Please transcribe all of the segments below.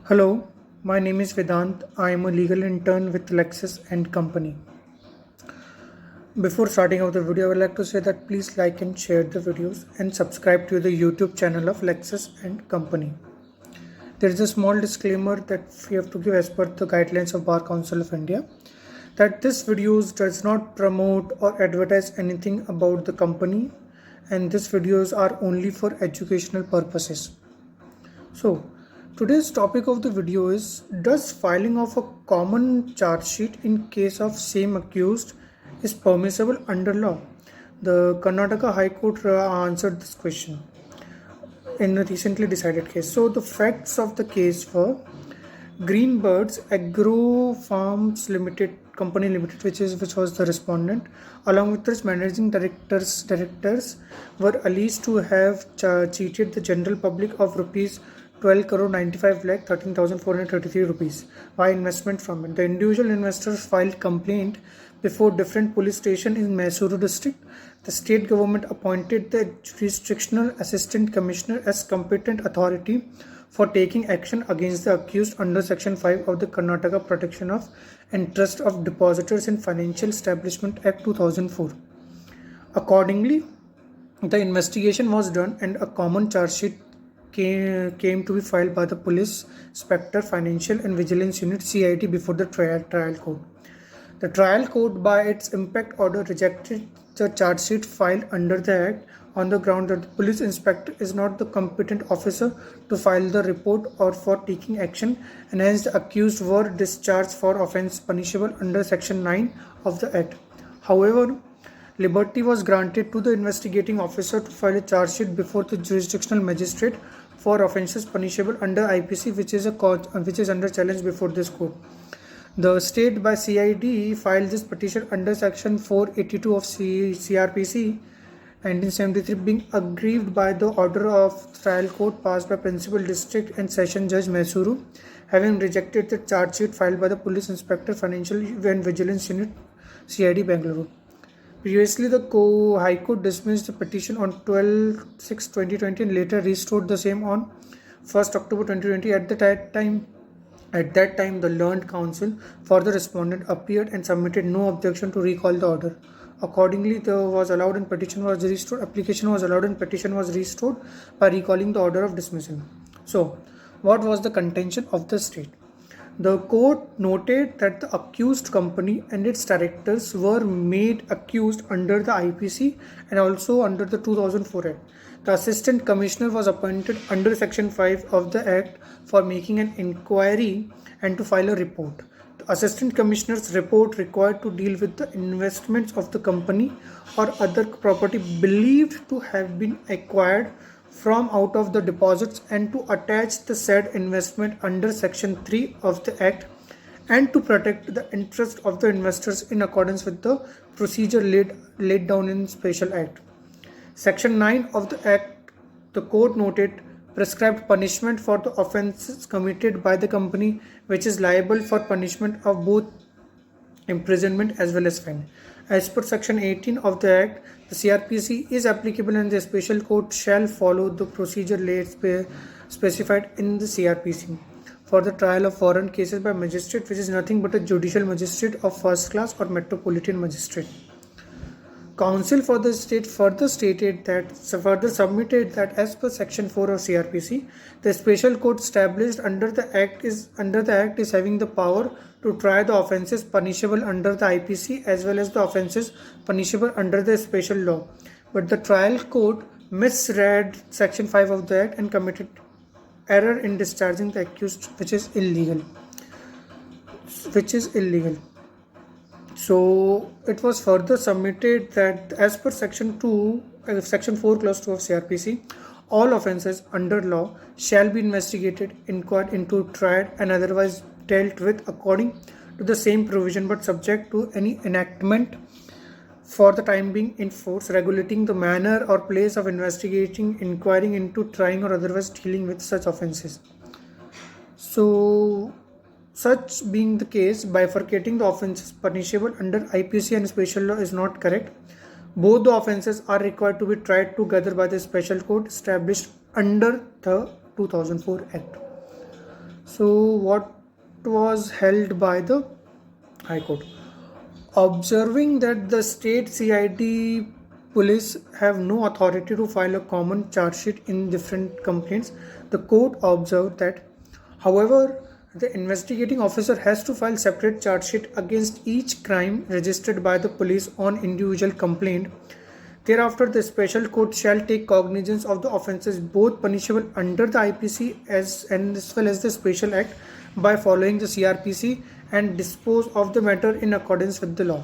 Hello, my name is Vedant. I am a legal intern with Lexis and Company. Before starting out the video, I would like to say that please like and share the videos and subscribe to the YouTube channel of Lexis and Company. There is a small disclaimer that we have to give as per the guidelines of Bar Council of India that this videos does not promote or advertise anything about the company, and these videos are only for educational purposes. So, today's topic of the video is, does filing of a common charge sheet in case of same accused is permissible under law? The Karnataka High Court answered this question in a recently decided case. So, the facts of the case were Greenbirds Agro Farms Limited Company Limited, which was the respondent, along with its managing directors were alleged to have cheated the general public of rupees 12 crore 95 lakh 13,433 rupees by investment from it. The individual investors filed complaint before different police station in Mysuru district. The state government appointed the jurisdictional assistant commissioner as competent authority for taking action against the accused under Section 5 of the Karnataka Protection of Interest of Depositors in Financial Establishment Act 2004. Accordingly, the investigation was done and a common charge sheet came to be filed by the Police Inspector Financial and Vigilance Unit CID before the trial court. The trial court, by its impact order, rejected the charge sheet filed under the Act on the ground that the police inspector is not the competent officer to file the report or for taking action, and hence the accused were discharged for offence punishable under Section 9 of the Act. However, liberty was granted to the investigating officer to file a charge sheet before the jurisdictional magistrate for offences punishable under IPC, which is under challenge before this court. The state by CID filed this petition under Section 482 of CRPC 1973, being aggrieved by the order of trial court passed by Principal District and Session Judge Mysuru, having rejected the charge sheet filed by the Police Inspector Financial and Vigilance Unit CID Bangalore. Previously, the High Court dismissed the petition on 12/6/2020 and later restored the same on 1st October 2020. At that time, the learned counsel for the respondent appeared and submitted no objection to recall the order. Accordingly, application was allowed and petition was restored by recalling the order of dismissal. So, what was the contention of the state? The court noted that the accused company and its directors were made accused under the IPC and also under the 2004 Act. The Assistant Commissioner was appointed under Section 5 of the Act for making an inquiry and to file a report. The Assistant Commissioner's report required to deal with the investments of the company or other property believed to have been acquired from out of the deposits and to attach the said investment under Section 3 of the Act and to protect the interest of the investors in accordance with the procedure laid down in Special Act. Section 9 of the Act, the court noted, prescribed punishment for the offences committed by the company, which is liable for punishment of both imprisonment as well as fine. As per Section 18 of the Act, the CRPC is applicable and the special court shall follow the procedure specified in the CRPC for the trial of foreign cases by magistrate, which is nothing but a judicial magistrate of first class or metropolitan magistrate. Counsel for the state further submitted that as per Section 4 of CRPC, the special court established under the Act is having the power to try the offences punishable under the IPC as well as the offences punishable under the special law. But the trial court misread Section 5 of the Act and committed error in discharging the accused, which is illegal. So it was further submitted that as per Section 4 Clause 2 of CRPC, all offences under law shall be investigated, inquired into, tried and otherwise dealt with according to the same provision but subject to any enactment for the time being in force regulating the manner or place of investigating, inquiring into, trying or otherwise dealing with such offences. So, such being the case, bifurcating the offences punishable under IPC and special law is not correct. Both the offences are required to be tried together by the special court established under the 2004 Act. So what was held by the High Court? Observing that the state CID police have no authority to file a common charge sheet in different complaints, the court observed that, however, the investigating officer has to file separate charge sheet against each crime registered by the police on individual complaint. Thereafter, the special court shall take cognizance of the offences both punishable under the IPC as well as the Special Act by following the CRPC and dispose of the matter in accordance with the law.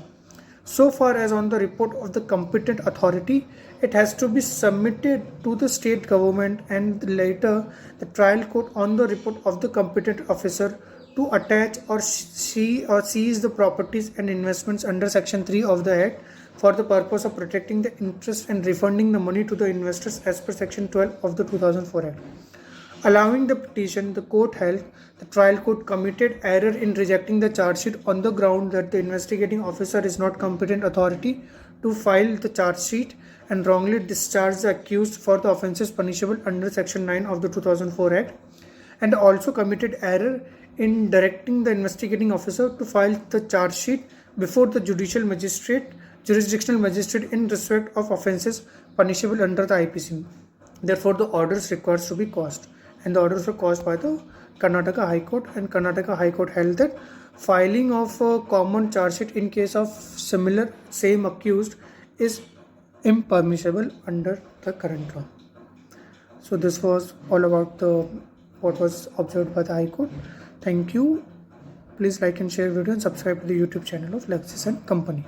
So far as on the report of the competent authority, it has to be submitted to the state government and later the trial court on the report of the competent officer to attach or seize the properties and investments under Section 3 of the Act for the purpose of protecting the interest and refunding the money to the investors as per Section 12 of the 2004 Act. Allowing the petition, the court held the trial court committed error in rejecting the charge sheet on the ground that the investigating officer is not competent authority to file the charge sheet and wrongly discharged the accused for the offences punishable under Section 9 of the 2004 Act, and also committed error in directing the investigating officer to file the charge sheet before the jurisdictional magistrate in respect of offences punishable under the IPC. Therefore, the orders requires to be quashed, and the orders were caused by the Karnataka High Court, and Karnataka High Court held that filing of a common charge sheet in case of same accused is impermissible under the current law. So this was all about what was observed by the High Court. Thank you. Please like and share video and subscribe to the YouTube channel of Lexis and Company.